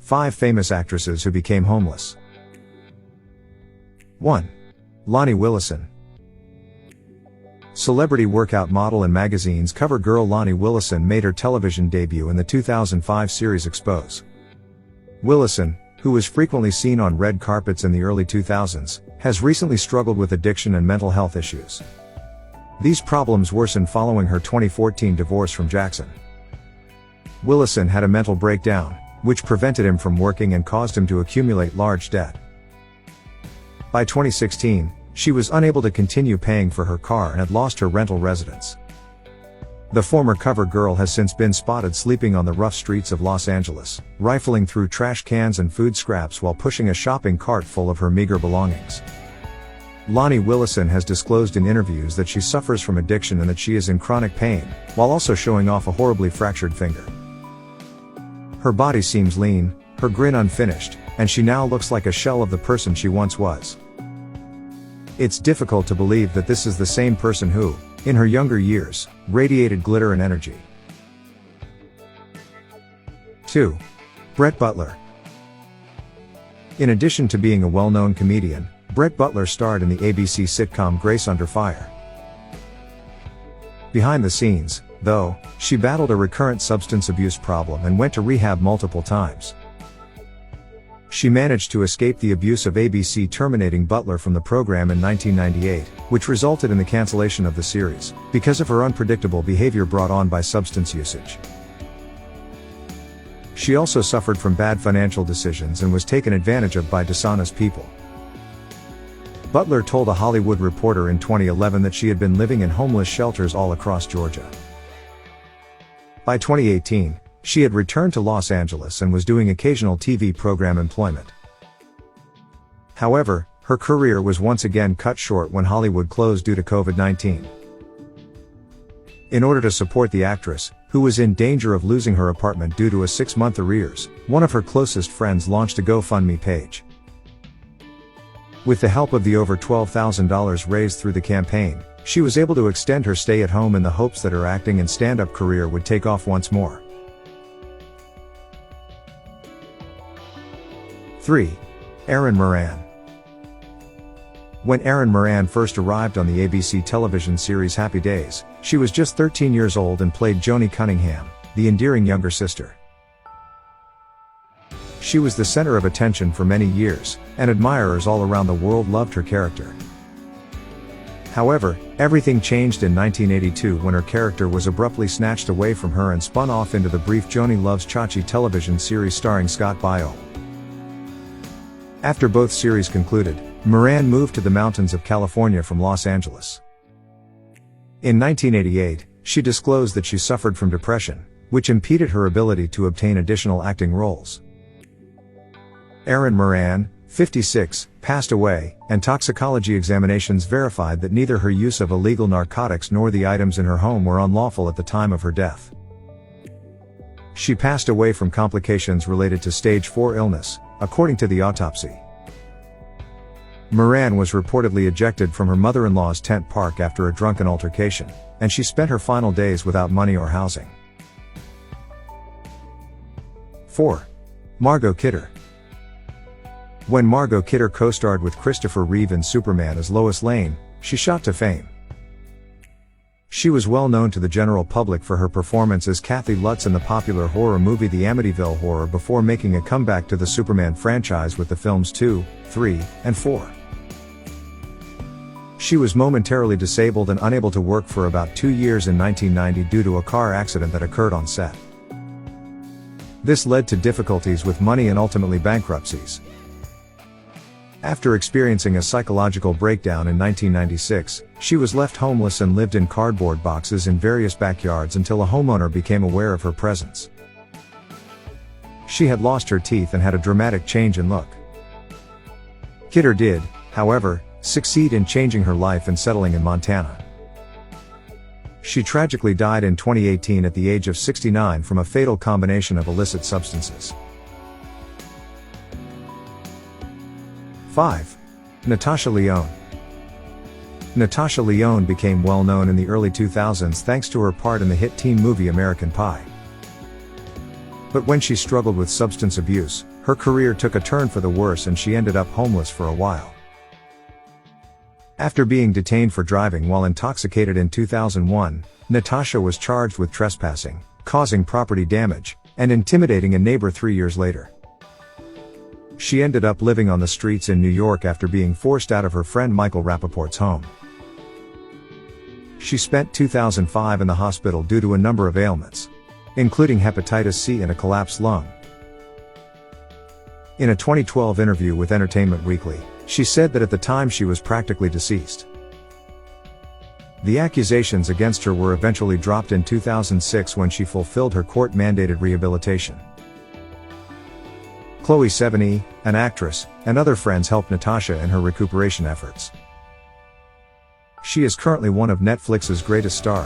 5 famous actresses who became homeless. 1. Lonnie Willison. Celebrity workout model and magazine's cover girl Lonnie Willison made her television debut in the 2005 series Expose. Willison, who was frequently seen on red carpets in the early 2000s, has recently struggled with addiction and mental health issues. These problems worsened following her 2014 divorce from Jackson. Willison had a mental breakdown, which prevented him from working and caused him to accumulate large debt. By 2016, she was unable to continue paying for her car and had lost her rental residence. The former cover girl has since been spotted sleeping on the rough streets of Los Angeles, rifling through trash cans and food scraps while pushing a shopping cart full of her meager belongings. Lonnie Willison has disclosed in interviews that she suffers from addiction and that she is in chronic pain, while also showing off a horribly fractured finger. Her body seems lean, her grin unfinished, and she now looks like a shell of the person she once was. It's difficult to believe that this is the same person who, in her younger years, radiated glitter and energy. 2. Brett Butler. In addition to being a well-known comedian, Brett Butler starred in the ABC sitcom Grace Under Fire. Behind the scenes, though, she battled a recurrent substance abuse problem and went to rehab multiple times. She managed to escape the abuse of ABC terminating Butler from the program in 1998, which resulted in the cancellation of the series, because of her unpredictable behavior brought on by substance usage. She also suffered from bad financial decisions and was taken advantage of by dishonest people. Butler told a Hollywood Reporter in 2011 that she had been living in homeless shelters all across Georgia. By 2018, she had returned to Los Angeles and was doing occasional TV program employment. However, her career was once again cut short when Hollywood closed due to COVID-19. In order to support the actress, who was in danger of losing her apartment due to a 6-month arrears, one of her closest friends launched a GoFundMe page. With the help of the over $12,000 raised through the campaign, she was able to extend her stay at home in the hopes that her acting and stand-up career would take off once more. 3. Erin Moran. When Erin Moran first arrived on the ABC television series Happy Days, she was just 13 years old and played Joni Cunningham, the endearing younger sister. She was the center of attention for many years, and admirers all around the world loved her character. However, everything changed in 1982 when her character was abruptly snatched away from her and spun off into the brief Joni Loves Chachi television series starring Scott Baio. After both series concluded, Moran moved to the mountains of California from Los Angeles. In 1988, she disclosed that she suffered from depression, which impeded her ability to obtain additional acting roles. Erin Moran, 56, passed away, and toxicology examinations verified that neither her use of illegal narcotics nor the items in her home were unlawful at the time of her death. She passed away from complications related to stage 4 illness, according to the autopsy. Moran was reportedly ejected from her mother-in-law's tent park after a drunken altercation, and she spent her final days without money or housing. 4. Margot Kidder. When Margot Kidder co-starred with Christopher Reeve in Superman as Lois Lane, she shot to fame. She was well known to the general public for her performance as Kathy Lutz in the popular horror movie The Amityville Horror before making a comeback to the Superman franchise with the films 2, 3, and 4. She was momentarily disabled and unable to work for about 2 years in 1990 due to a car accident that occurred on set. This led to difficulties with money and ultimately bankruptcies. After experiencing a psychological breakdown in 1996, she was left homeless and lived in cardboard boxes in various backyards until a homeowner became aware of her presence. She had lost her teeth and had a dramatic change in look. Kidder did, however, succeed in changing her life and settling in Montana. She tragically died in 2018 at the age of 69 from a fatal combination of illicit substances. 5. Natasha Lyonne. Natasha Lyonne became well known in the early 2000s thanks to her part in the hit teen movie American Pie. But when she struggled with substance abuse, her career took a turn for the worse and she ended up homeless for a while. After being detained for driving while intoxicated in 2001, Natasha was charged with trespassing, causing property damage, and intimidating a neighbor 3 years later. She ended up living on the streets in New York after being forced out of her friend Michael Rappaport's home. She spent 2005 in the hospital due to a number of ailments, including hepatitis C and a collapsed lung. In a 2012 interview with Entertainment Weekly, she said that at the time she was practically deceased. The accusations against her were eventually dropped in 2006 when she fulfilled her court-mandated rehabilitation. Chloe Sevigny, an actress, and other friends helped Natasha in her recuperation efforts. She is currently one of Netflix's greatest stars.